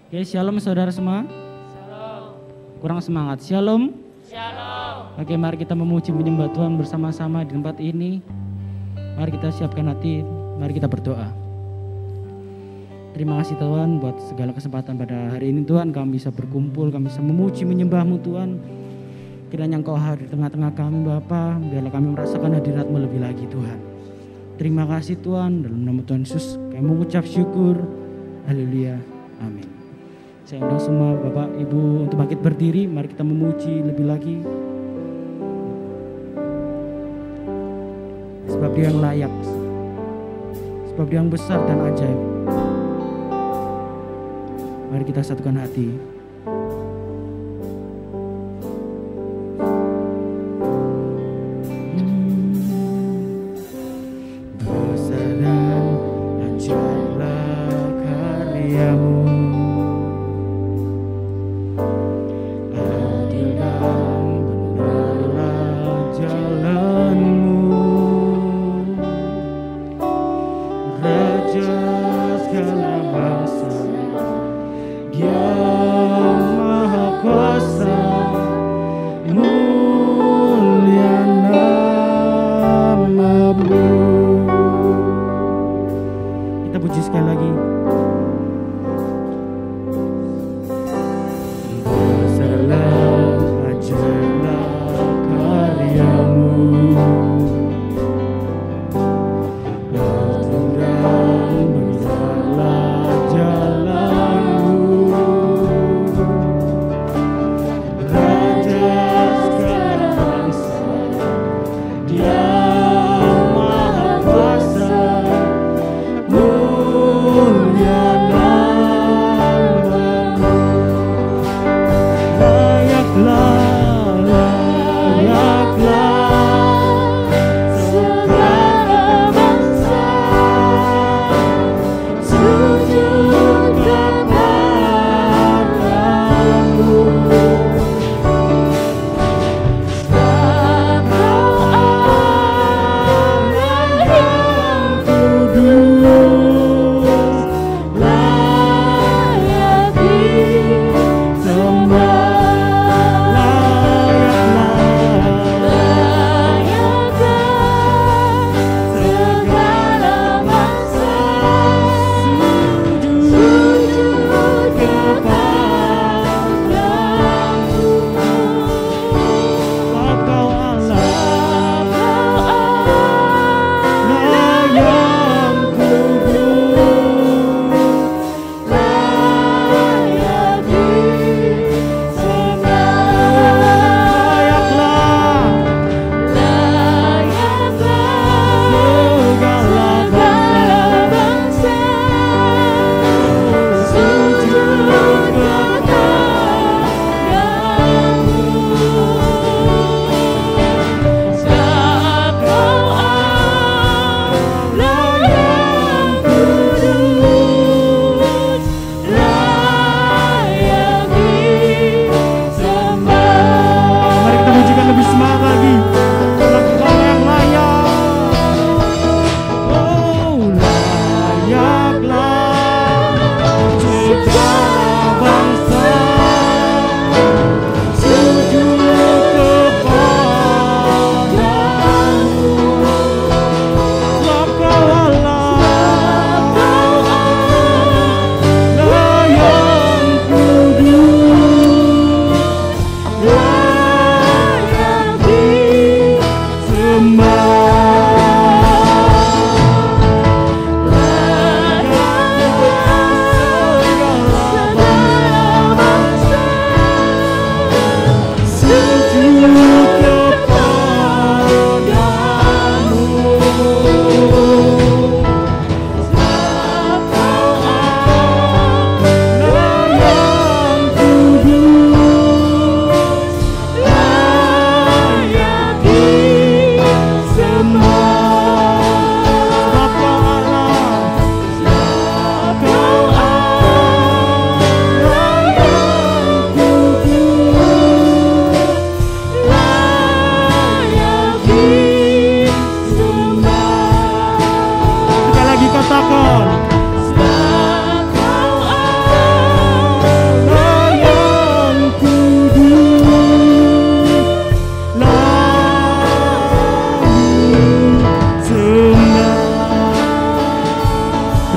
Oke, shalom saudara semua. Shalom. Kurang semangat. Shalom. Shalom. Oke, mari kita memuji menyembah Tuhan bersama-sama di tempat ini. Mari kita siapkan hati, mari kita berdoa. Terima kasih Tuhan buat segala kesempatan pada hari ini Tuhan. Kami bisa berkumpul, kami bisa memuji menyembah-Mu Tuhan. Kiranya Engkau hadir di tengah-tengah kami Bapa, biarlah kami merasakan hadirat-Mu lebih lagi Tuhan. Terima kasih Tuhan, dalam nama Tuhan Yesus kami mengucap syukur. Haleluya. Amin. Saya undang semua Bapak Ibu untuk bangkit berdiri. Mari kita memuji lebih lagi. Sebab Dia yang layak, sebab Dia yang besar dan ajaib. Mari kita satukan hati. Besar dan ajaiblah karya-Mu. Raja segala bangsa, Dia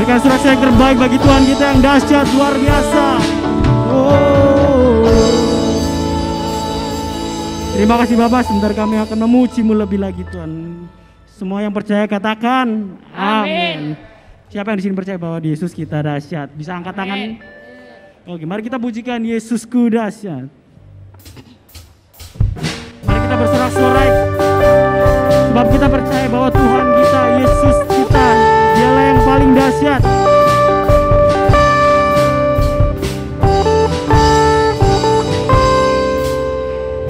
Berikan surat yang terbaik bagi Tuhan kita yang dahsyat, luar biasa. Terima kasih Bapak, sebentar kami akan memuji-Mu lebih lagi Tuhan. Semua yang percaya katakan amin. Siapa yang di sini percaya bahwa Yesus kita dahsyat? Bisa angkat tangan? Oke, mari kita pujikan Yesusku dahsyat. Mari kita bersorak-sorai. Sebab kita percaya bahwa Tuhan kita, Yesus kita, Dialah yang paling dahsyat.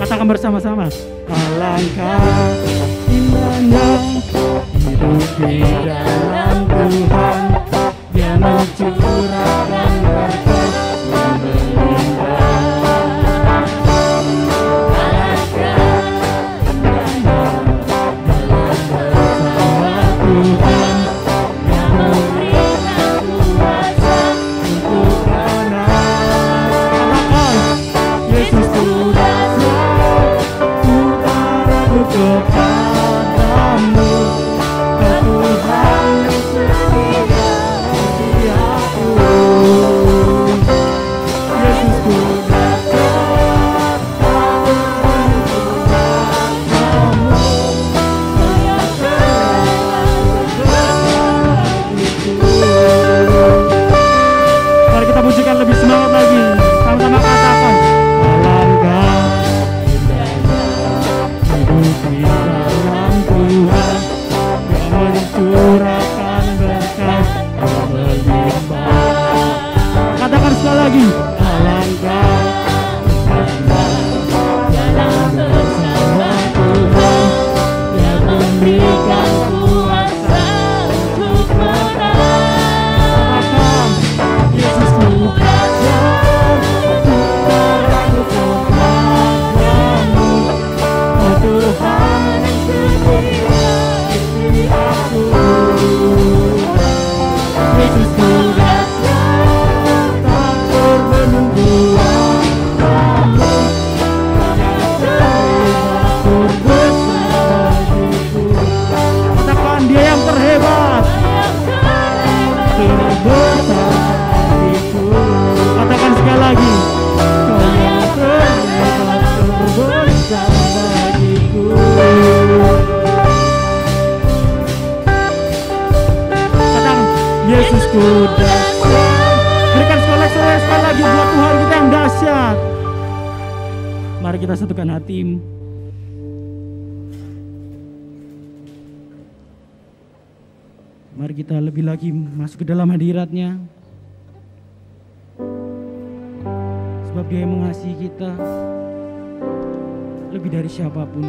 Katakan bersama-sama. Alangkah indahnya hidup di dalam Tuhan, Dia mencurahkan berkat yang berlimpah. Berikan sekali lagi buat Tuhan kita yang dahsyat. Mari kita satukan hati. Mari kita lebih lagi masuk ke dalam hadirat-Nya. Sebab Dia yang mengasihi kita lebih dari siapapun.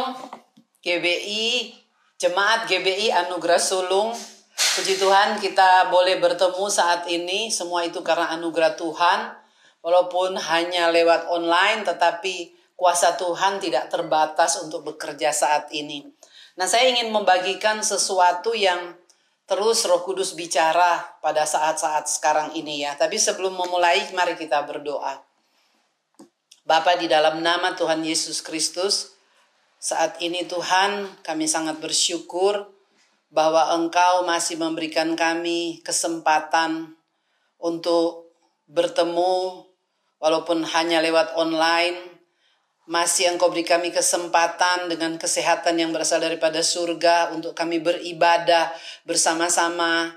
Shalom GBI, Jemaat GBI Anugerah Sulung. Puji Tuhan kita boleh bertemu saat ini. Semua itu karena anugerah Tuhan. Walaupun hanya lewat online, tetapi kuasa Tuhan tidak terbatas untuk bekerja saat ini. Nah, saya ingin membagikan sesuatu yang terus Roh Kudus bicara pada saat-saat sekarang ini ya. Tapi sebelum memulai, mari kita berdoa. Bapa, di dalam nama Tuhan Yesus Kristus, saat ini Tuhan, kami sangat bersyukur bahwa Engkau masih memberikan kami kesempatan untuk bertemu walaupun hanya lewat online. Masih Engkau beri kami kesempatan dengan kesehatan yang berasal daripada surga untuk kami beribadah bersama-sama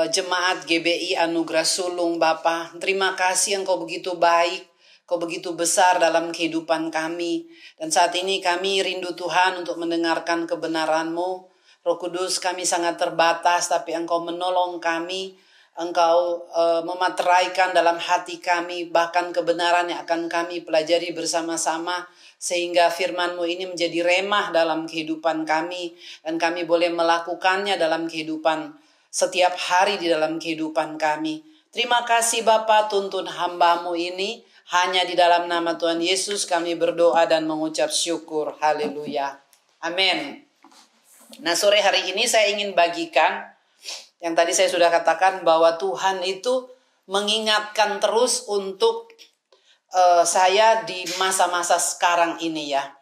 jemaat GBI Anugerah Sulung. Bapa, terima kasih Engkau begitu baik. Kau begitu besar dalam kehidupan kami. Dan saat ini kami rindu Tuhan untuk mendengarkan kebenaran-Mu. Roh Kudus, kami sangat terbatas, tapi Engkau menolong kami. Engkau memateraikan dalam hati kami, bahkan kebenaran yang akan kami pelajari bersama-sama. Sehingga firman-Mu ini menjadi remah dalam kehidupan kami. Dan kami boleh melakukannya dalam kehidupan setiap hari di dalam kehidupan kami. Terima kasih Bapa, tuntun hamba-Mu ini. Hanya di dalam nama Tuhan Yesus kami berdoa dan mengucap syukur. Haleluya. Amin. Nah, sore hari ini saya ingin bagikan yang tadi saya sudah katakan bahwa Tuhan itu mengingatkan terus untuk saya di masa-masa sekarang ini ya.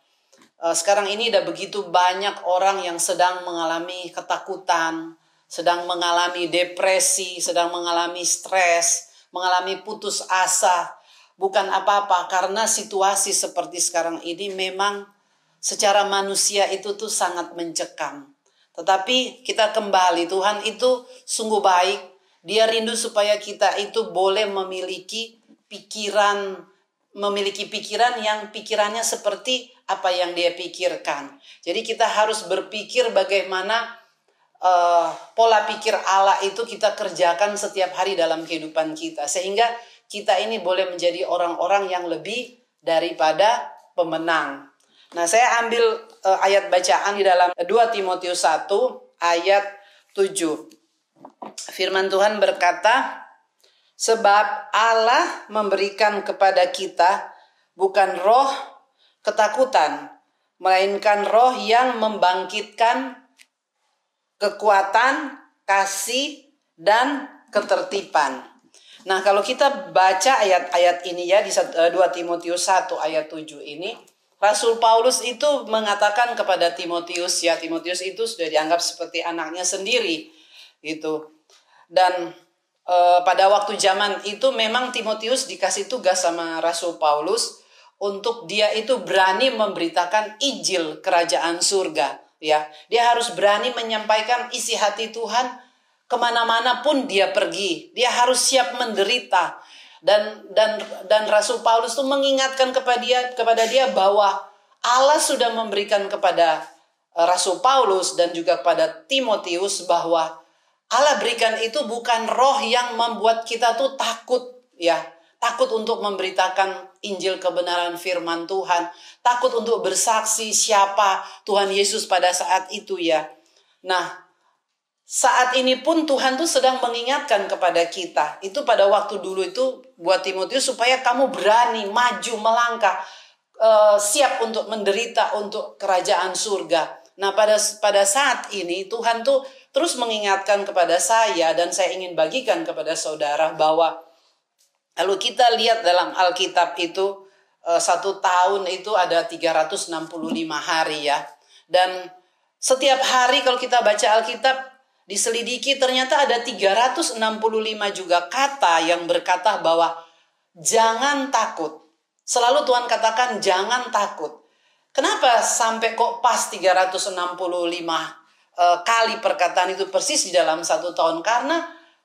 Sekarang ini ada begitu banyak orang yang sedang mengalami ketakutan, sedang mengalami depresi, sedang mengalami stres, mengalami putus asa. Bukan apa-apa, karena situasi seperti sekarang ini memang secara manusia itu tuh sangat mencekam. Tetapi kita kembali, Tuhan itu sungguh baik. Dia rindu supaya kita itu boleh memiliki pikiran yang pikirannya seperti apa yang Dia pikirkan. Jadi kita harus berpikir bagaimana pola pikir Allah itu kita kerjakan setiap hari dalam kehidupan kita. Sehingga kita ini boleh menjadi orang-orang yang lebih daripada pemenang. Nah, saya ambil ayat bacaan di dalam 2 Timotius 1 ayat 7. Firman Tuhan berkata, sebab Allah memberikan kepada kita bukan roh ketakutan, melainkan roh yang membangkitkan kekuatan, kasih, dan ketertiban. Nah, kalau kita baca ayat-ayat ini ya di 2 Timotius 1 ayat 7 ini, Rasul Paulus itu mengatakan kepada Timotius, ya Timotius itu sudah dianggap seperti anaknya sendiri gitu. Dan pada waktu zaman itu memang Timotius dikasih tugas sama Rasul Paulus untuk dia itu berani memberitakan Injil kerajaan surga, ya. Dia harus berani menyampaikan isi hati Tuhan kemana-mana pun dia pergi. Dia harus siap menderita. Dan Rasul Paulus itu mengingatkan kepada dia bahwa Allah sudah memberikan kepada Rasul Paulus dan juga kepada Timotius bahwa Allah berikan itu bukan roh yang membuat kita tuh takut, ya. Takut untuk memberitakan Injil kebenaran firman Tuhan. Takut untuk bersaksi siapa Tuhan Yesus pada saat itu, ya. Nah, saat ini pun Tuhan tuh sedang mengingatkan kepada kita. Itu pada waktu dulu itu buat Timotius supaya kamu berani maju melangkah, siap untuk menderita untuk kerajaan surga. Nah, pada saat ini Tuhan tuh terus mengingatkan kepada saya dan saya ingin bagikan kepada saudara bahwa kalau kita lihat dalam Alkitab itu 1 tahun itu ada 365 hari ya. Dan setiap hari kalau kita baca Alkitab diselidiki ternyata ada 365 juga kata yang berkata bahwa jangan takut. Selalu Tuhan katakan jangan takut. Kenapa sampai kok pas 365 kali perkataan itu persis di dalam 1 tahun? Karena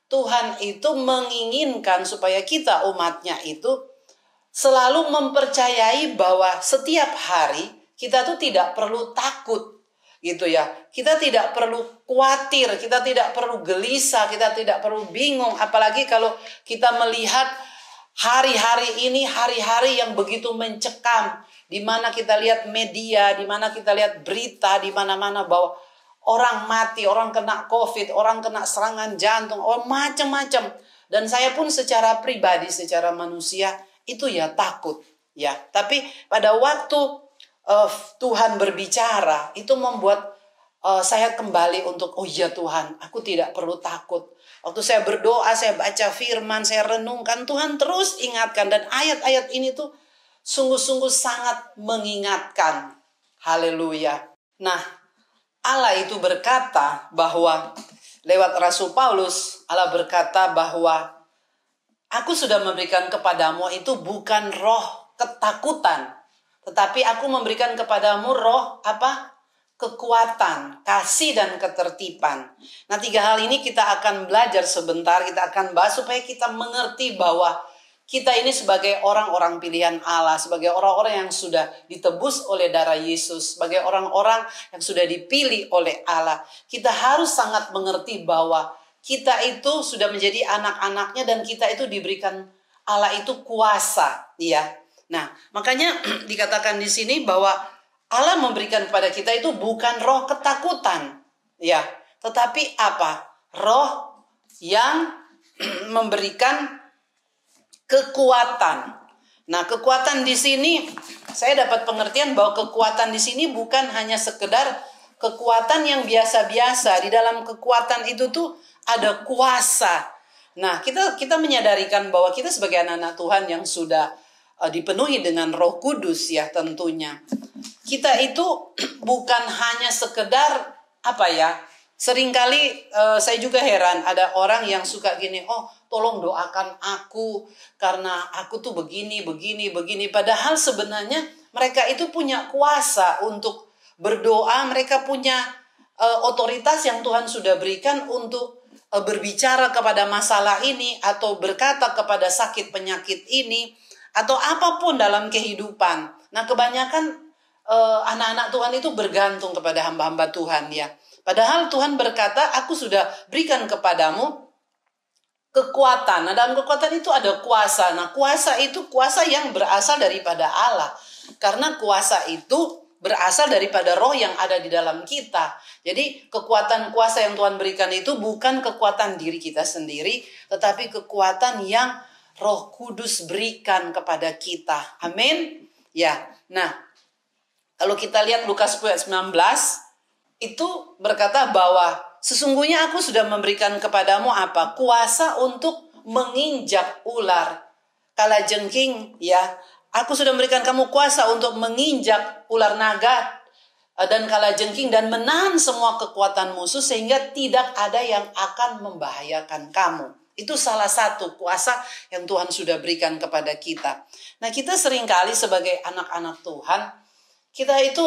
Tuhan itu menginginkan supaya kita umatnya itu selalu mempercayai bahwa setiap hari kita tuh tidak perlu takut. Gitu ya. Kita tidak perlu khawatir, kita tidak perlu gelisah, kita tidak perlu bingung. Apalagi kalau kita melihat hari-hari ini hari-hari yang begitu mencekam. di mana kita lihat media, di mana kita lihat berita di mana-mana bahwa orang mati, orang kena COVID, orang kena serangan jantung, orang macam-macam. Dan saya pun secara pribadi, secara manusia itu ya takut, ya. Tapi pada waktu Tuhan berbicara, itu membuat saya kembali untuk, oh iya Tuhan, aku tidak perlu takut. Waktu saya berdoa, saya baca firman, saya renungkan, Tuhan terus ingatkan. Dan ayat-ayat ini tuh sungguh-sungguh sangat mengingatkan. Haleluya. Nah, Allah itu berkata bahwa lewat Rasul Paulus, Allah berkata bahwa aku sudah memberikan kepadamu itu bukan roh ketakutan, tetapi aku memberikan kepadamu roh apa? Kekuatan, kasih, dan ketertiban. Nah, 3 hal ini kita akan belajar sebentar, kita akan bahas supaya kita mengerti bahwa kita ini sebagai orang-orang pilihan Allah, sebagai orang-orang yang sudah ditebus oleh darah Yesus, sebagai orang-orang yang sudah dipilih oleh Allah. Kita harus sangat mengerti bahwa kita itu sudah menjadi anak-anaknya dan kita itu diberikan Allah itu kuasa, ya. Nah, makanya dikatakan di sini bahwa Allah memberikan kepada kita itu bukan roh ketakutan, ya, tetapi apa? Roh yang memberikan kekuatan. Nah, kekuatan di sini saya dapat pengertian bahwa kekuatan di sini bukan hanya sekedar kekuatan yang biasa-biasa. Di dalam kekuatan itu tuh ada kuasa. Nah, kita menyadarikan bahwa kita sebagai anak-anak Tuhan yang sudah dipenuhi dengan Roh Kudus, ya, tentunya. Kita itu bukan hanya sekedar apa ya? Seringkali saya juga heran ada orang yang suka gini, oh tolong doakan aku karena aku tuh begini. Padahal sebenarnya mereka itu punya kuasa untuk berdoa, mereka punya otoritas yang Tuhan sudah berikan untuk berbicara kepada masalah ini atau berkata kepada sakit penyakit ini atau apapun dalam kehidupan. Nah, kebanyakan anak-anak Tuhan itu bergantung kepada hamba-hamba Tuhan, ya. Padahal Tuhan berkata, aku sudah berikan kepadamu kekuatan. Nah, dalam kekuatan itu ada kuasa. Nah, kuasa itu kuasa yang berasal daripada Allah. Karena kuasa itu berasal daripada roh yang ada di dalam kita. Jadi kekuatan kuasa yang Tuhan berikan itu bukan kekuatan diri kita sendiri, tetapi kekuatan yang Roh Kudus berikan kepada kita. Amin. Ya. Nah, kalau kita lihat Lukas 19 itu berkata bahwa sesungguhnya aku sudah memberikan kepadamu apa? Kuasa untuk menginjak ular, kalajengking, ya. Aku sudah memberikan kamu kuasa untuk menginjak ular naga dan kalajengking dan menahan semua kekuatan musuh sehingga tidak ada yang akan membahayakan kamu. Itu salah satu kuasa yang Tuhan sudah berikan kepada kita. Nah, kita seringkali sebagai anak-anak Tuhan, kita itu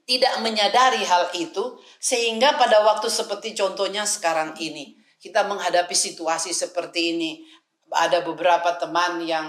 tidak menyadari hal itu, sehingga pada waktu seperti contohnya sekarang ini, kita menghadapi situasi seperti ini. Ada beberapa teman yang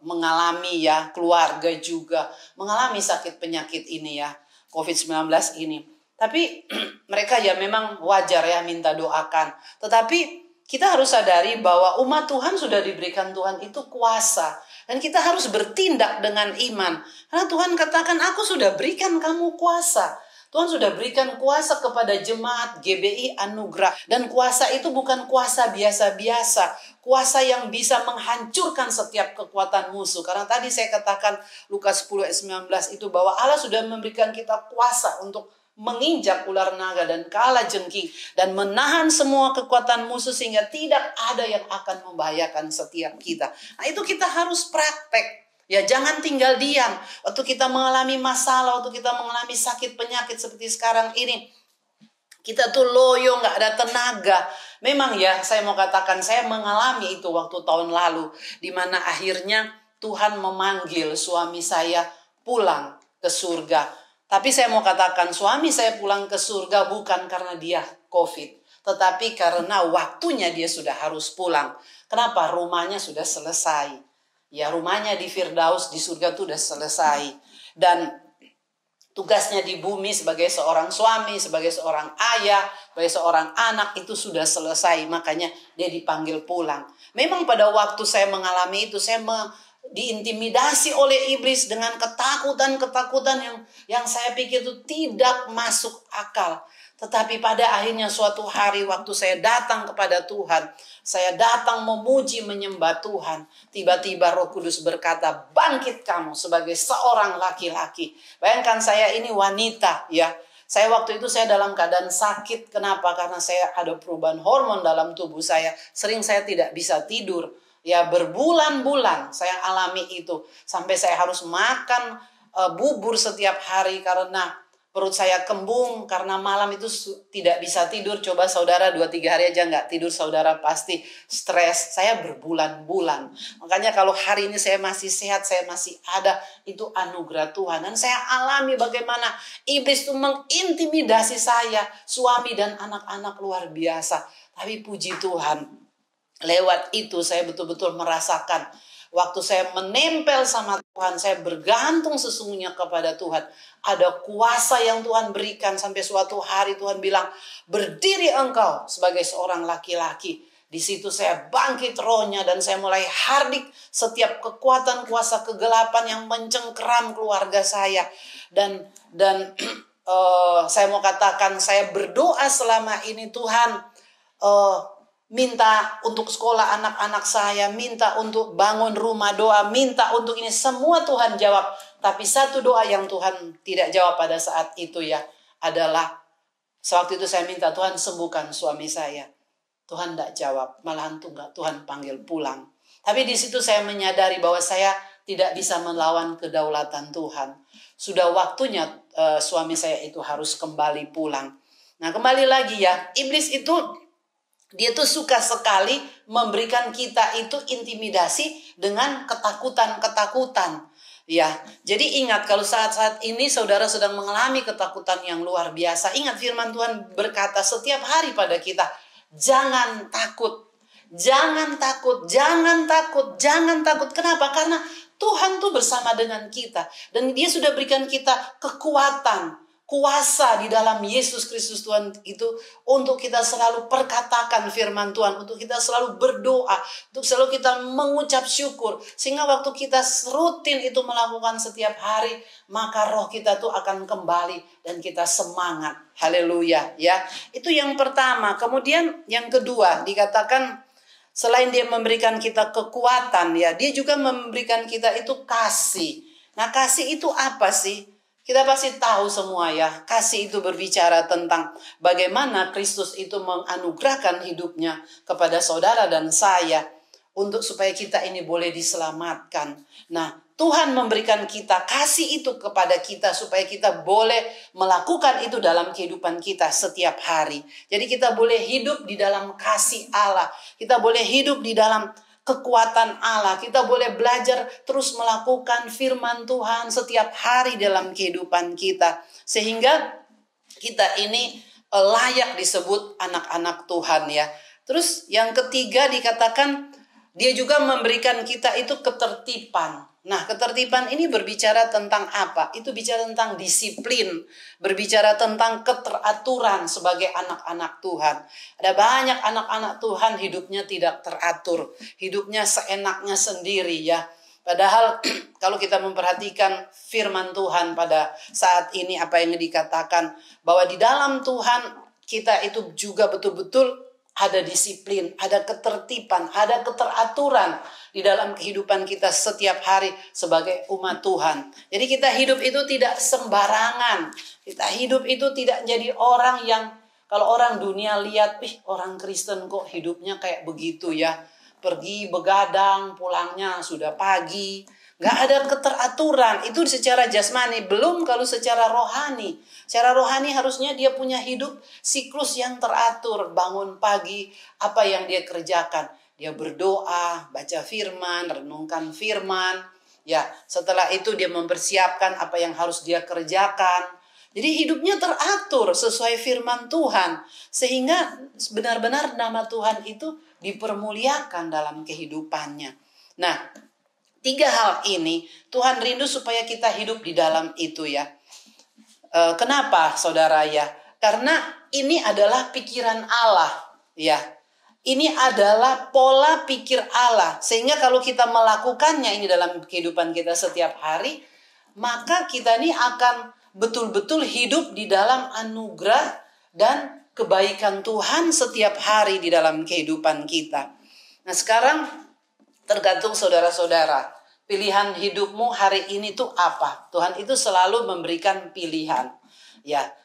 mengalami, ya, keluarga juga mengalami sakit penyakit ini, ya, COVID-19 ini. Tapi mereka ya memang wajar, ya, minta doakan. Tetapi kita harus sadari bahwa umat Tuhan sudah diberikan Tuhan itu kuasa. Dan kita harus bertindak dengan iman. Karena Tuhan katakan, aku sudah berikan kamu kuasa. Tuhan sudah berikan kuasa kepada jemaat GBI Anugerah. Dan kuasa itu bukan kuasa biasa-biasa. Kuasa yang bisa menghancurkan setiap kekuatan musuh. Karena tadi saya katakan Lukas 10 ayat 19 itu bahwa Allah sudah memberikan kita kuasa untuk menginjak ular naga dan kalajengking dan menahan semua kekuatan musuh sehingga tidak ada yang akan membahayakan setiap kita. Nah, itu kita harus praktek. Ya, jangan tinggal diam. Waktu kita mengalami masalah, waktu kita mengalami sakit penyakit seperti sekarang ini, kita tuh loyo, gak ada tenaga. Memang, ya, saya mau katakan, saya mengalami itu waktu tahun lalu, di mana akhirnya Tuhan memanggil suami saya pulang ke surga. Tapi saya mau katakan, suami saya pulang ke surga bukan karena dia COVID, tetapi karena waktunya dia sudah harus pulang. Kenapa? Rumahnya sudah selesai. Ya, rumahnya di Firdaus, di surga itu sudah selesai. Dan tugasnya di bumi sebagai seorang suami, sebagai seorang ayah, sebagai seorang anak itu sudah selesai. Makanya dia dipanggil pulang. Memang pada waktu saya mengalami itu, saya diintimidasi oleh iblis dengan ketakutan-ketakutan yang saya pikir itu tidak masuk akal. Tetapi pada akhirnya suatu hari waktu saya datang kepada Tuhan, saya datang memuji menyembah Tuhan, tiba-tiba Roh Kudus berkata, bangkit kamu sebagai seorang laki-laki. Bayangkan saya ini wanita ya. Saya waktu itu saya dalam keadaan sakit. Kenapa? Karena saya ada perubahan hormon dalam tubuh saya. Sering saya tidak bisa tidur. Ya berbulan-bulan saya alami itu. Sampai saya harus makan bubur setiap hari karena perut saya kembung. Karena malam itu tidak bisa tidur. Coba saudara 2-3 hari aja nggak tidur, saudara pasti stres. Saya berbulan-bulan. Makanya kalau hari ini saya masih sehat, saya masih ada, itu anugerah Tuhan. Dan saya alami bagaimana iblis itu mengintimidasi saya, suami dan anak-anak luar biasa. Tapi puji Tuhan, lewat itu saya betul-betul merasakan waktu saya menempel sama Tuhan, saya bergantung sesungguhnya kepada Tuhan. Ada kuasa yang Tuhan berikan sampai suatu hari Tuhan bilang, berdiri engkau sebagai seorang laki-laki. Di situ saya bangkit rohnya dan saya mulai hardik setiap kekuatan kuasa kegelapan yang mencengkeram keluarga saya. Dan saya mau katakan saya berdoa selama ini, Tuhan, minta untuk sekolah anak-anak saya, minta untuk bangun rumah, doa, minta untuk ini, semua Tuhan jawab. Tapi satu doa yang Tuhan tidak jawab pada saat itu ya, adalah sewaktu itu saya minta, Tuhan sembuhkan suami saya. Tuhan tidak jawab, malahan Tuhan panggil pulang. Tapi di situ saya menyadari bahwa saya tidak bisa melawan kedaulatan Tuhan. Sudah waktunya suami saya itu harus kembali pulang. Nah kembali lagi ya, iblis itu dia tuh suka sekali memberikan kita itu intimidasi dengan ketakutan-ketakutan. Ya, jadi ingat kalau saat-saat ini saudara sedang mengalami ketakutan yang luar biasa. Ingat firman Tuhan berkata setiap hari pada kita, jangan takut, jangan takut, jangan takut, jangan takut. Kenapa? Karena Tuhan tuh bersama dengan kita. Dan Dia sudah berikan kita kekuatan, kuasa di dalam Yesus Kristus Tuhan itu untuk kita selalu perkatakan firman Tuhan, untuk kita selalu berdoa, untuk selalu kita mengucap syukur. Sehingga waktu kita rutin itu melakukan setiap hari, maka roh kita tuh akan kembali dan kita semangat. Haleluya ya. Itu yang pertama. Kemudian yang kedua dikatakan selain Dia memberikan kita kekuatan ya, Dia juga memberikan kita itu kasih. Nah kasih itu apa sih? Kita pasti tahu semua ya, kasih itu berbicara tentang bagaimana Kristus itu menganugerahkan hidupnya kepada saudara dan saya untuk supaya kita ini boleh diselamatkan. Nah, Tuhan memberikan kita kasih itu kepada kita supaya kita boleh melakukan itu dalam kehidupan kita setiap hari. Jadi kita boleh hidup di dalam kasih Allah, kita boleh hidup di dalam kekuatan Allah. Kita boleh belajar terus melakukan firman Tuhan setiap hari dalam kehidupan kita. Sehingga kita ini layak disebut anak-anak Tuhan ya. Terus yang ketiga dikatakan Dia juga memberikan kita itu ketertiban. Nah, ketertiban ini berbicara tentang apa? Itu bicara tentang disiplin, berbicara tentang keteraturan sebagai anak-anak Tuhan. Ada banyak anak-anak Tuhan hidupnya tidak teratur, hidupnya seenaknya sendiri ya. Padahal kalau kita memperhatikan firman Tuhan pada saat ini apa yang dikatakan bahwa di dalam Tuhan kita itu juga betul-betul ada disiplin, ada ketertiban, ada keteraturan di dalam kehidupan kita setiap hari sebagai umat Tuhan. Jadi kita hidup itu tidak sembarangan. Kita hidup itu tidak jadi orang yang kalau orang dunia lihat, orang Kristen kok hidupnya kayak begitu ya. Pergi begadang, pulangnya sudah pagi. Gak ada keteraturan. Itu secara jasmani. Belum kalau secara rohani. Secara rohani harusnya dia punya hidup siklus yang teratur. Bangun pagi, apa yang dia kerjakan? Dia berdoa, baca firman, renungkan firman. Ya, setelah itu dia mempersiapkan apa yang harus dia kerjakan. Jadi hidupnya teratur sesuai firman Tuhan. Sehingga benar-benar nama Tuhan itu dipermuliakan dalam kehidupannya. Nah, 3 hal ini Tuhan rindu supaya kita hidup di dalam itu ya. Kenapa saudara ya? Karena ini adalah pikiran Allah ya. Ini adalah pola pikir Allah. Sehingga kalau kita melakukannya ini dalam kehidupan kita setiap hari, maka kita ini akan betul-betul hidup di dalam anugerah dan kebaikan Tuhan setiap hari di dalam kehidupan kita. Nah sekarang tergantung saudara-saudara. Pilihan hidupmu hari ini tuh apa? Tuhan itu selalu memberikan pilihan. Ya,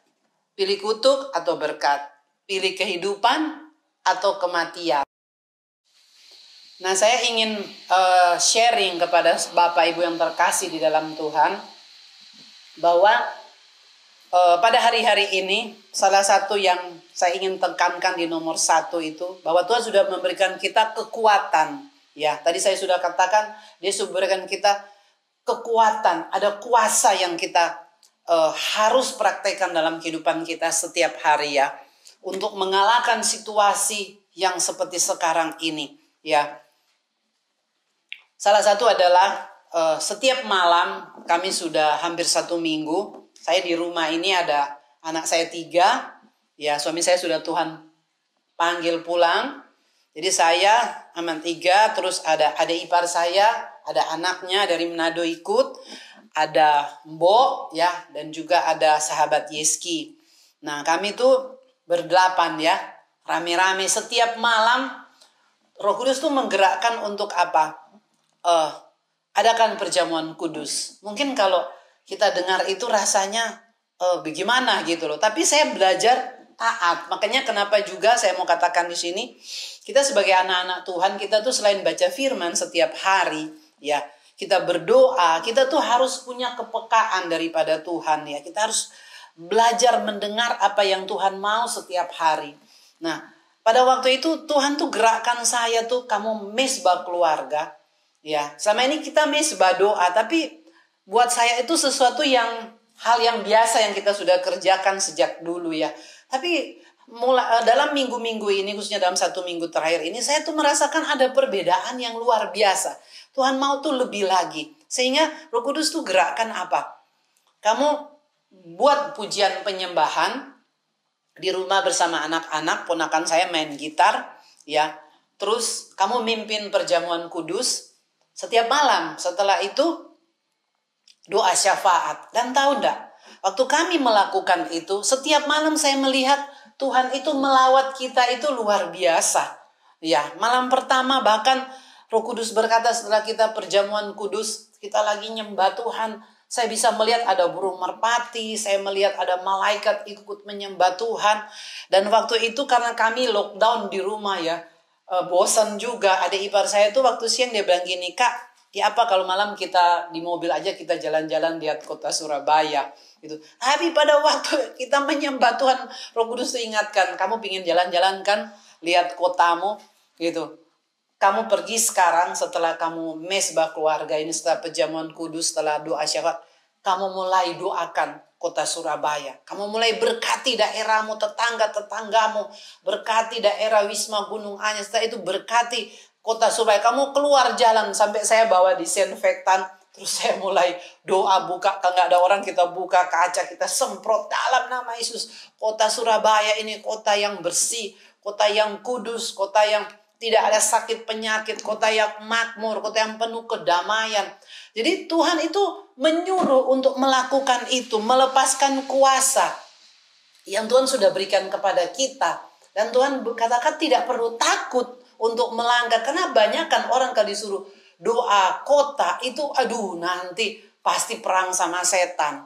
pilih kutuk atau berkat. Pilih kehidupan atau kematian. Nah, saya ingin sharing kepada Bapak Ibu yang terkasih di dalam Tuhan bahwa pada hari-hari ini salah satu yang saya ingin tekankan di nomor 1 itu bahwa Tuhan sudah memberikan kita kekuatan. Ya, tadi saya sudah katakan Dia sudah memberikan kita kekuatan, ada kuasa yang kita harus praktekkan dalam kehidupan kita setiap hari ya. Untuk mengalahkan situasi yang seperti sekarang ini ya. Salah satu adalah setiap malam kami sudah hampir 1 minggu. Saya di rumah ini ada anak saya 3 ya, suami saya sudah Tuhan panggil pulang. Jadi saya aman 3, terus ada adik ipar saya, ada anaknya dari Manado ikut, ada Mbok ya, dan juga ada sahabat Yeski. Nah kami tuh berdelapan ya, rame-rame setiap malam. Roh Kudus tuh menggerakkan untuk apa? Adakan perjamuan kudus. Mungkin kalau kita dengar itu rasanya bagaimana gitu loh. Tapi saya belajar taat. Makanya kenapa juga saya mau katakan di sini, kita sebagai anak-anak Tuhan, kita tuh selain baca firman setiap hari, ya, kita berdoa, kita tuh harus punya kepekaan daripada Tuhan ya. Kita harus belajar mendengar apa yang Tuhan mau setiap hari. Nah, pada waktu itu Tuhan tuh gerakkan saya tuh, kamu mesbah keluarga. Ya, selama ini kita mesbah doa, tapi buat saya itu sesuatu hal yang biasa yang kita sudah kerjakan sejak dulu ya. Tapi dalam minggu-minggu ini, khususnya dalam 1 minggu terakhir ini, saya tuh merasakan ada perbedaan yang luar biasa. Tuhan mau tuh lebih lagi. Sehingga Roh Kudus tuh gerakkan apa? Kamu buat pujian penyembahan di rumah bersama anak-anak, ponakan saya main gitar ya. Terus kamu mimpin perjamuan kudus setiap malam. Setelah itu doa syafaat. Dan tahu enggak, waktu kami melakukan itu, setiap malam saya melihat Tuhan itu melawat kita itu luar biasa. Ya, malam pertama bahkan Roh Kudus berkata setelah kita perjamuan kudus, kita lagi nyembah Tuhan, saya bisa melihat ada burung merpati, saya melihat ada malaikat ikut menyembah Tuhan. Dan waktu itu karena kami lockdown di rumah ya, bosan juga. Ada ipar saya tuh waktu siang dia bilang gini, Kak, ya apa kalau malam kita di mobil aja kita jalan-jalan lihat kota Surabaya gitu. Tapi pada waktu kita menyembah Tuhan, Roh Kudus ingatkan, kamu pingin jalan-jalan kan, lihat kotamu gitu. Kamu pergi sekarang setelah kamu mesbah keluarga ini, setelah perjamuan kudus, setelah doa syafaat, kamu mulai doakan kota Surabaya. Kamu mulai berkati daerahmu, tetangga-tetanggamu, berkati daerah Wisma Gunung Anyar, setelah itu berkati kota Surabaya. Kamu keluar jalan, sampai saya bawa disinfektan, terus saya mulai doa, buka, kalau nggak ada orang kita buka kaca, kita semprot dalam nama Yesus. Kota Surabaya ini kota yang bersih, kota yang kudus, kota yang tidak ada sakit penyakit, kota yang makmur, kota yang penuh kedamaian. Jadi Tuhan itu menyuruh untuk melakukan itu, melepaskan kuasa yang Tuhan sudah berikan kepada kita. Dan Tuhan katakan tidak perlu takut untuk melanggar. Karena banyak kan orang kalau disuruh doa kota itu, aduh nanti pasti perang sama setan.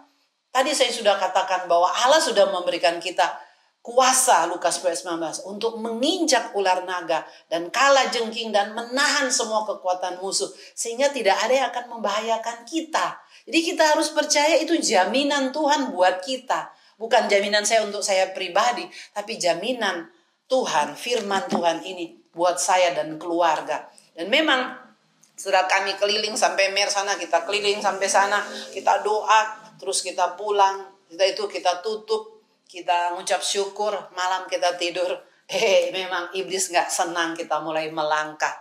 Tadi saya sudah katakan bahwa Allah sudah memberikan kita kuasa, Lukas 19, untuk menginjak ular naga dan kala jengking dan menahan semua kekuatan musuh. Sehingga tidak ada yang akan membahayakan kita. Jadi kita harus percaya itu jaminan Tuhan buat kita. Bukan jaminan saya untuk saya pribadi, tapi jaminan Tuhan, firman Tuhan ini buat saya dan keluarga. Dan memang setelah kami keliling sampai Mer sana, kita keliling sampai sana, kita doa, terus kita pulang, kita tutup, kita ngucap syukur, malam kita tidur. Memang iblis gak senang kita mulai melangkah.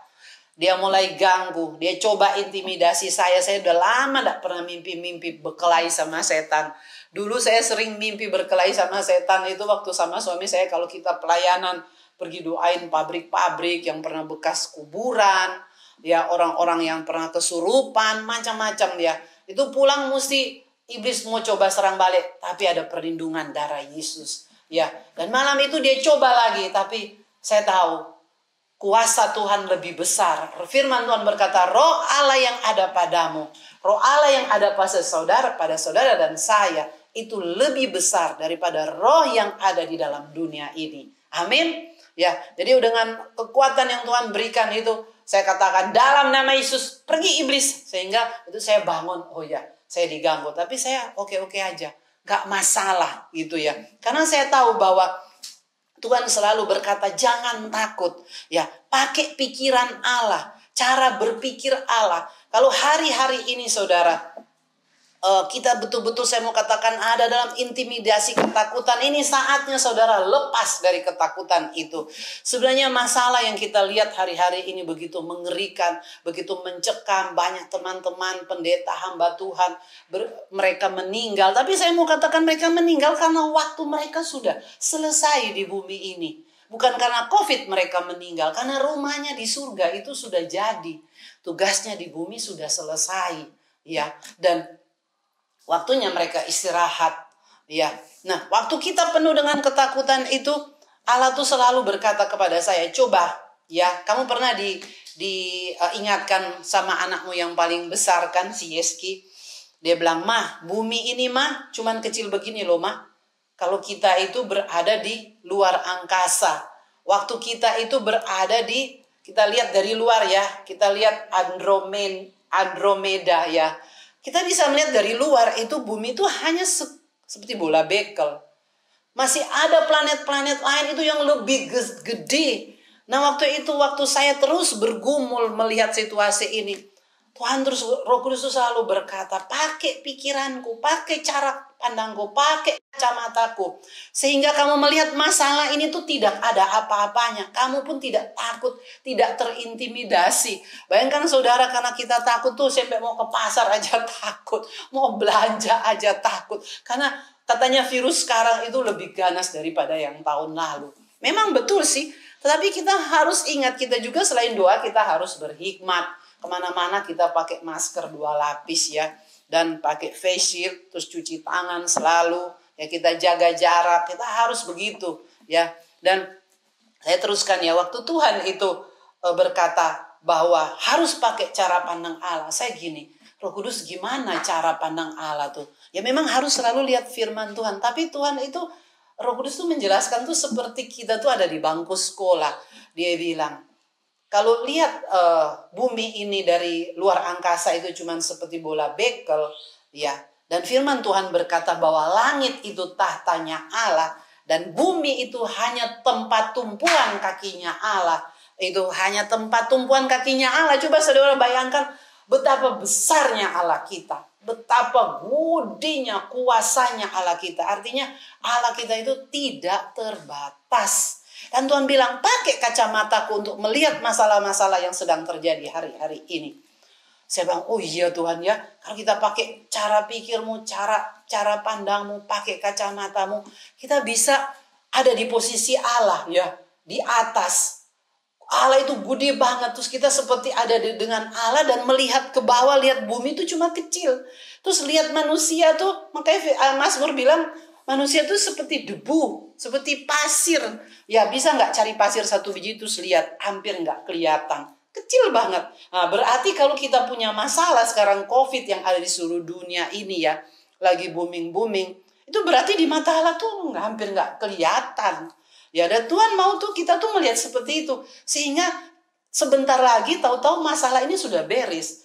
Dia mulai ganggu, dia coba intimidasi saya. Saya udah lama gak pernah mimpi-mimpi berkelahi sama setan. Dulu saya sering mimpi berkelahi sama setan itu waktu sama suami saya kalau kita pelayanan pergi doain pabrik-pabrik yang pernah bekas kuburan, ya orang-orang yang pernah kesurupan, macam-macam ya. Itu pulang mesti iblis mau coba serang balik, tapi ada perlindungan darah Yesus. Ya, dan malam itu dia coba lagi, tapi saya tahu kuasa Tuhan lebih besar. Firman Tuhan berkata, roh Allah yang ada padamu, roh Allah yang ada pada saudara dan saya, itu lebih besar daripada roh yang ada di dalam dunia ini. Amin. Ya, jadi dengan kekuatan yang Tuhan berikan itu, saya katakan dalam nama Yesus, pergi iblis. Sehingga itu saya bangun, oh ya, saya diganggu. Tapi saya oke-oke aja, gak masalah gitu ya. Karena saya tahu bahwa Tuhan selalu berkata jangan takut. Ya, pakai pikiran Allah, cara berpikir Allah. Kalau hari-hari ini saudara, kita betul-betul saya mau katakan ada dalam intimidasi ketakutan. Ini saatnya saudara lepas dari ketakutan itu. Sebenarnya masalah yang kita lihat hari-hari ini begitu mengerikan, begitu mencekam. Banyak teman-teman pendeta hamba Tuhan mereka meninggal. Tapi saya mau katakan mereka meninggal karena waktu mereka sudah selesai di bumi ini. Bukan karena COVID mereka meninggal, karena rumahnya di surga itu sudah jadi. Tugasnya di bumi sudah selesai, ya. Dan waktunya mereka istirahat, ya. Nah, waktu kita penuh dengan ketakutan itu, Allah tuh selalu berkata kepada saya, coba, ya, kamu pernah diingatkan sama anakmu yang paling besar kan, si Yeski. Dia bilang, mah, bumi ini mah, cuman kecil begini loh mah. Kalau kita itu berada di luar angkasa, waktu kita itu berada kita lihat dari luar ya, kita lihat Andromeda ya. Kita bisa melihat dari luar itu bumi itu hanya seperti bola bekel. Masih ada planet-planet lain itu yang lebih gede. Nah waktu saya terus bergumul melihat situasi ini, Tuhan terus, Roh Kudus selalu berkata, pakai pikiranku, pakai cara pandangku, pakai kacamataku. Sehingga kamu melihat masalah ini tuh tidak ada apa-apanya. Kamu pun tidak takut, tidak terintimidasi. Bayangkan saudara, karena kita takut tuh sampai mau ke pasar aja takut. Mau belanja aja takut. Karena katanya virus sekarang itu lebih ganas daripada yang tahun lalu. Memang betul sih. Tetapi kita harus ingat, kita juga selain doa, kita harus berhikmat. Kemana-mana kita pakai masker 2 lapis ya. Dan pakai face shield, terus cuci tangan selalu. Ya kita jaga jarak, kita harus begitu ya. Dan saya teruskan ya, waktu Tuhan itu berkata bahwa harus pakai cara pandang Allah. Saya gini, Roh Kudus gimana cara pandang Allah tuh? Ya memang harus selalu lihat firman Tuhan. Tapi Tuhan itu, Roh Kudus tuh menjelaskan tuh seperti kita tuh ada di bangku sekolah. Dia bilang, kalau lihat bumi ini dari luar angkasa itu cuma seperti bola bekel, ya. Dan firman Tuhan berkata bahwa langit itu tahtanya Allah dan bumi itu hanya tempat tumpuan kakinya Allah. Itu hanya tempat tumpuan kakinya Allah. Coba saudara bayangkan betapa besarnya Allah kita, betapa gudinya kuasanya Allah kita. Artinya Allah kita itu tidak terbatas. Dan Tuhan bilang, pakai kacamataku untuk melihat masalah-masalah yang sedang terjadi hari-hari ini. Saya bilang, oh iya Tuhan ya, kalau kita pakai cara pikirmu, cara pandangmu, pakai kacamatamu, kita bisa ada di posisi Allah ya, di atas. Allah itu gede banget, terus kita seperti ada dengan Allah dan melihat ke bawah, lihat bumi itu cuma kecil. Terus lihat manusia tuh, makanya Mazmur bilang, manusia itu seperti debu, seperti pasir. Ya bisa nggak cari pasir 1 biji terus lihat, hampir nggak kelihatan. Kecil banget. Nah, berarti kalau kita punya masalah sekarang COVID yang ada di seluruh dunia ini ya, lagi booming-booming, itu berarti di mata Allah tuh hampir nggak kelihatan. Ya, dan Tuhan mau tuh kita tuh melihat seperti itu. Sehingga sebentar lagi tahu-tahu masalah ini sudah beres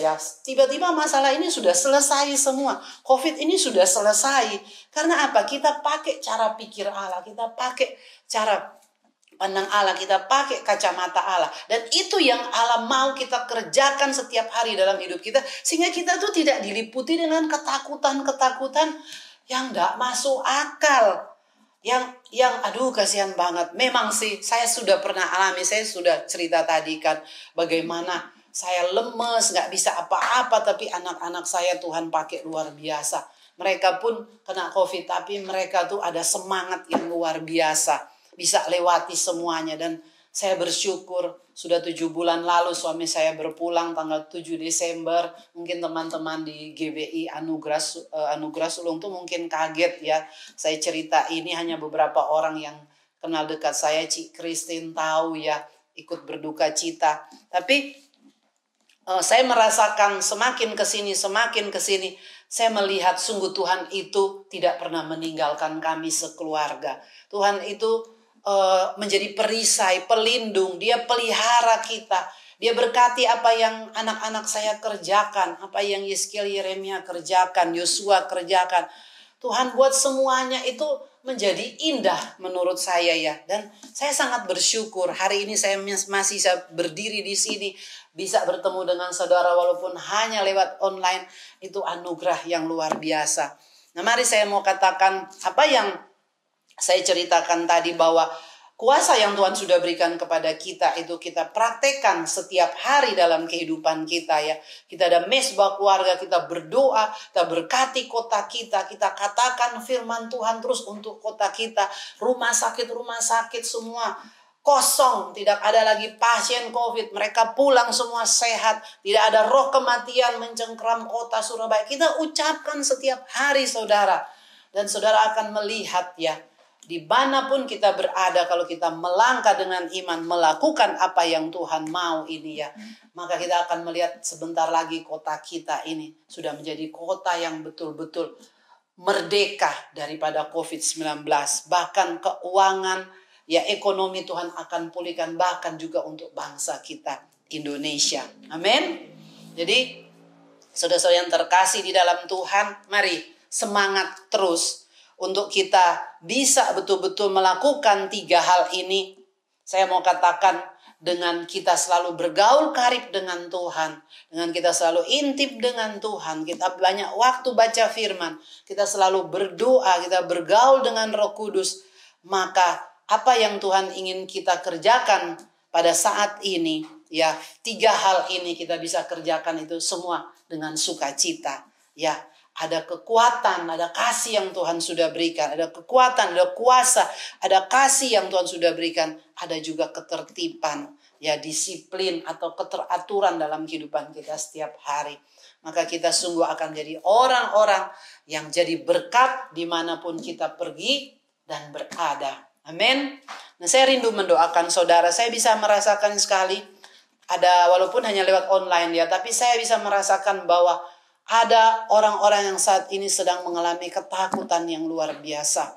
ya. Tiba-tiba masalah ini sudah selesai semua. COVID ini sudah selesai. Karena apa? Kita pakai cara pikir Allah. Kita pakai cara pandang Allah. Kita pakai kacamata Allah. Dan itu yang Allah mau kita kerjakan setiap hari dalam hidup kita. Sehingga kita tuh tidak diliputi dengan ketakutan-ketakutan yang gak masuk akal. Yang aduh kasihan banget. Memang sih saya sudah pernah alami. Saya sudah cerita tadi kan. Bagaimana saya lemes, gak bisa apa-apa, tapi anak-anak saya Tuhan pakai luar biasa. mereka pun kena COVID, tapi mereka tuh ada semangat yang luar biasa, bisa lewati semuanya. Dan saya bersyukur sudah 7 bulan lalu suami saya berpulang tanggal 7 Desember. Mungkin teman-teman di GBI Anugerah Sulung tuh mungkin kaget ya. Saya cerita ini, hanya beberapa orang yang kenal dekat saya, Cik Christine tahu ya, ikut berduka cita. Tapi saya merasakan semakin kesini, saya melihat sungguh Tuhan itu tidak pernah meninggalkan kami sekeluarga. Tuhan itu menjadi perisai, pelindung. Dia pelihara kita. Dia berkati apa yang anak-anak saya kerjakan, apa yang Yeskiel, Yeremia kerjakan, Yosua kerjakan. Tuhan buat semuanya itu menjadi indah menurut saya ya. Dan saya sangat bersyukur hari ini saya masih bisa berdiri di sini, bisa bertemu dengan saudara walaupun hanya lewat online. Itu anugerah yang luar biasa. Nah, mari saya mau katakan apa yang saya ceritakan tadi, bahwa kuasa yang Tuhan sudah berikan kepada kita itu kita praktekkan setiap hari dalam kehidupan kita ya. Kita ada mesbah keluarga, kita berdoa, kita berkati kota kita, kita katakan firman Tuhan terus untuk kota kita. Rumah sakit semua kosong, tidak ada lagi pasien COVID, mereka pulang semua sehat, tidak ada roh kematian mencengkram kota Surabaya. Kita ucapkan setiap hari saudara, dan saudara akan melihat ya, dimanapun kita berada, kalau kita melangkah dengan iman, melakukan apa yang Tuhan mau ini ya, maka kita akan melihat sebentar lagi kota kita ini sudah menjadi kota yang betul-betul merdeka daripada COVID-19. Bahkan keuangan, ya ekonomi Tuhan akan pulihkan, bahkan juga untuk bangsa kita Indonesia. Amin. Jadi saudara-saudara yang terkasih di dalam Tuhan, mari semangat terus untuk kita bisa betul-betul melakukan 3 hal ini. Saya mau katakan, dengan kita selalu bergaul karib dengan Tuhan, dengan kita selalu intip dengan Tuhan, kita banyak waktu baca firman, kita selalu berdoa, kita bergaul dengan Roh Kudus, maka apa yang Tuhan ingin kita kerjakan pada saat ini, ya 3 hal ini kita bisa kerjakan itu semua dengan sukacita. Ya, ada kekuatan, ada kasih yang Tuhan sudah berikan, ada kekuatan, ada kuasa, ada kasih yang Tuhan sudah berikan, ada juga ketertiban, ya disiplin atau keteraturan dalam kehidupan kita setiap hari. Maka kita sungguh akan jadi orang-orang yang jadi berkat dimanapun kita pergi dan berada. Amin. Nah, saya rindu mendoakan saudara. Saya bisa merasakan sekali, ada walaupun hanya lewat online ya, tapi saya bisa merasakan bahwa ada orang-orang yang saat ini sedang mengalami ketakutan yang luar biasa.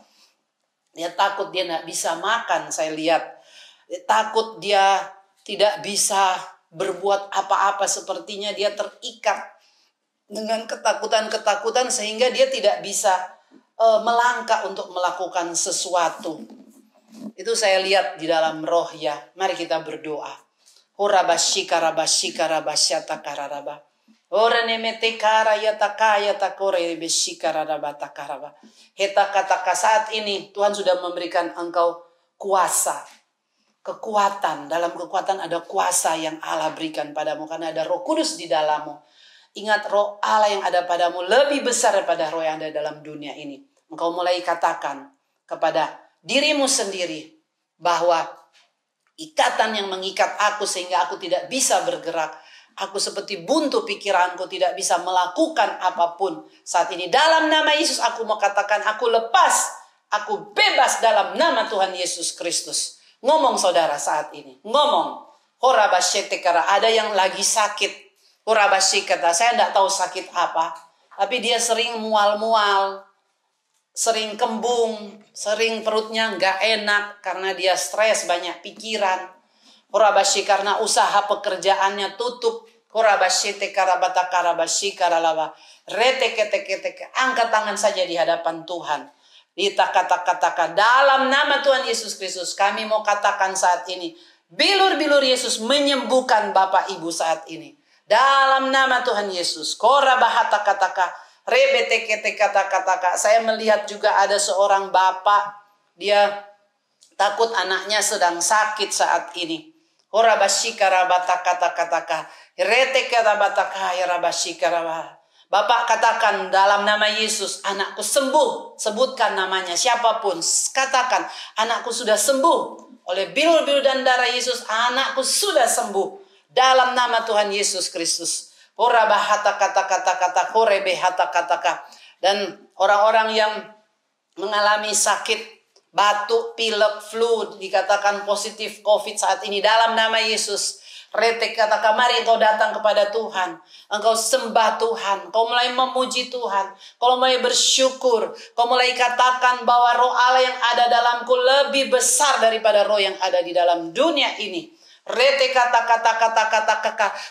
Dia takut dia tidak bisa makan, saya lihat. Dia takut dia tidak bisa berbuat apa-apa, sepertinya dia terikat dengan ketakutan-ketakutan sehingga dia tidak bisa melangkah untuk melakukan sesuatu. Itu saya lihat di dalam roh ya. Mari kita berdoa. Horabashikarabasyikarabasyatakararaba. Ora nemete kara ya takaya takore beshikara rabatakaraba. Heta kata saat ini Tuhan sudah memberikan engkau kuasa, kekuatan. Dalam kekuatan ada kuasa yang Allah berikan padamu karena ada Roh Kudus di dalammu. Ingat, roh Allah yang ada padamu lebih besar daripada roh yang ada dalam dunia ini. Engkau mulai katakan kepada dirimu sendiri bahwa ikatan yang mengikat aku sehingga aku tidak bisa bergerak. Aku seperti buntu pikiranku, tidak bisa melakukan apapun. Saat ini dalam nama Yesus aku mau katakan, aku lepas, aku bebas dalam nama Tuhan Yesus Kristus. Ngomong saudara saat ini, ngomong. Horabasyetekara, ada yang lagi sakit. Horabasyetekara, saya tidak tahu sakit apa, tapi dia sering mual-mual, sering kembung, sering perutnya nggak enak karena dia stres, banyak pikiran. Horabashi karena usaha pekerjaannya tutup. Horabashi tekarabata karabashi karalaba. Reteke. Angkat tangan saja di hadapan Tuhan. Kita katakan dalam nama Tuhan Yesus Kristus. Kami mau katakan saat ini. Bilur-bilur Yesus menyembuhkan Bapak Ibu saat ini. Dalam nama Tuhan Yesus. Korabahata kataka. Rebeteke kata-kata. Saya melihat juga ada seorang bapak. Dia takut anaknya sedang sakit saat ini. Horabashikara batakata-kataka. Retekarabatakai rabashikaraba. Bapak katakan dalam nama Yesus, anakku sembuh. Sebutkan namanya, siapapun. Katakan, anakku sudah sembuh. Oleh bilur-bilur dan darah Yesus, anakku sudah sembuh. Dalam nama Tuhan Yesus Kristus. Dan orang-orang yang mengalami sakit, batuk, pilek, flu, dikatakan positif COVID saat ini. Dalam nama Yesus. Retek katakan, mari engkau datang kepada Tuhan. Engkau sembah Tuhan. Kau mulai memuji Tuhan. Kau mulai bersyukur. Kau mulai katakan bahwa roh Allah yang ada dalamku lebih besar daripada roh yang ada di dalam dunia ini. Retek kata.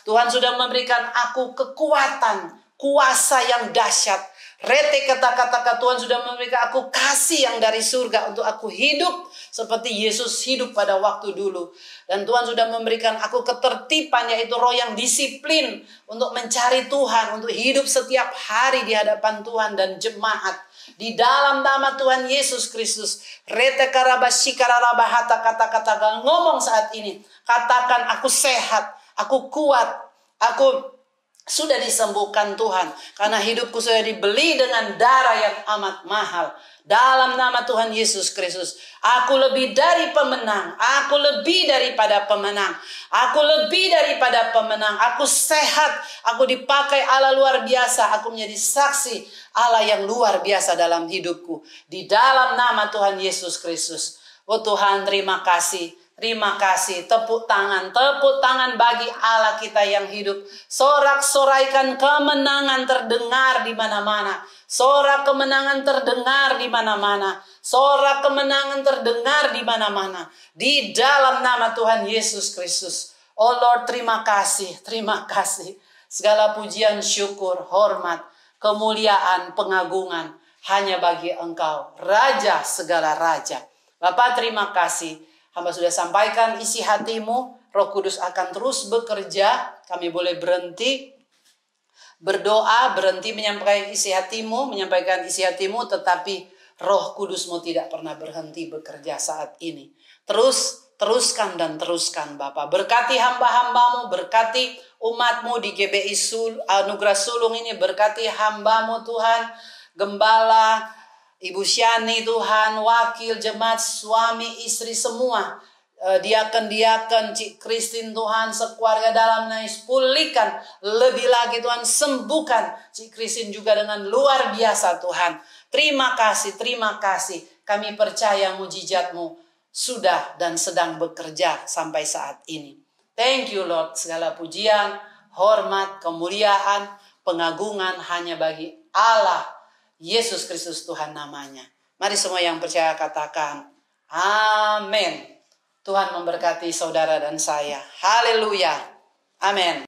Tuhan sudah memberikan aku kekuatan, kuasa yang dahsyat. Rete kata Tuhan sudah memberikan aku kasih yang dari surga untuk aku hidup seperti Yesus hidup pada waktu dulu. Dan Tuhan sudah memberikan aku ketertiban, yaitu roh yang disiplin untuk mencari Tuhan, untuk hidup setiap hari di hadapan Tuhan dan jemaat. Di dalam nama Tuhan Yesus Kristus. Rete karabasyikarahabahata kata-kata ngomong saat ini. Katakan, aku sehat, aku kuat, aku sudah disembuhkan Tuhan. Karena hidupku sudah dibeli dengan darah yang amat mahal. Dalam nama Tuhan Yesus Kristus. Aku lebih dari pemenang. Aku lebih daripada pemenang. Aku lebih daripada pemenang. Aku sehat. Aku dipakai Allah luar biasa. Aku menjadi saksi Allah yang luar biasa dalam hidupku. Di dalam nama Tuhan Yesus Kristus. Oh Tuhan, terima kasih. Terima kasih, tepuk tangan bagi Allah kita yang hidup. Sorak-soraikan kemenangan terdengar di mana-mana. Sorak kemenangan terdengar di mana-mana. Sorak kemenangan terdengar di mana-mana. Di dalam nama Tuhan Yesus Kristus. Oh Lord, terima kasih, terima kasih. Segala pujian, syukur, hormat, kemuliaan, pengagungan hanya bagi Engkau, Raja segala raja. Bapak, terima kasih. Hamba sudah sampaikan isi hatimu. Roh Kudus akan terus bekerja. Kami boleh berhenti berdoa, berhenti menyampaikan isi hatimu, tetapi Roh Kudusmu tidak pernah berhenti bekerja saat ini. Teruskan dan teruskan Bapak. Berkati hamba-hambamu, berkati umatmu di GBI Anugerah Sulung ini, berkati hambamu Tuhan, Gembala, Ibu Syani Tuhan, wakil jemaat, suami, istri semua, diaken-diaken, Cik Kristin Tuhan, sekeluarga dalam nais, pulihkan lebih lagi Tuhan, sembuhkan Cik Kristin juga dengan luar biasa Tuhan. Terima kasih, kami percaya mujizat-Mu sudah dan sedang bekerja sampai saat ini. Thank you Lord, segala pujian, hormat, kemuliaan, pengagungan hanya bagi Allah Yesus Kristus Tuhan namanya. Mari semua yang percaya katakan, amin. Tuhan memberkati saudara dan saya. Haleluya. Amin.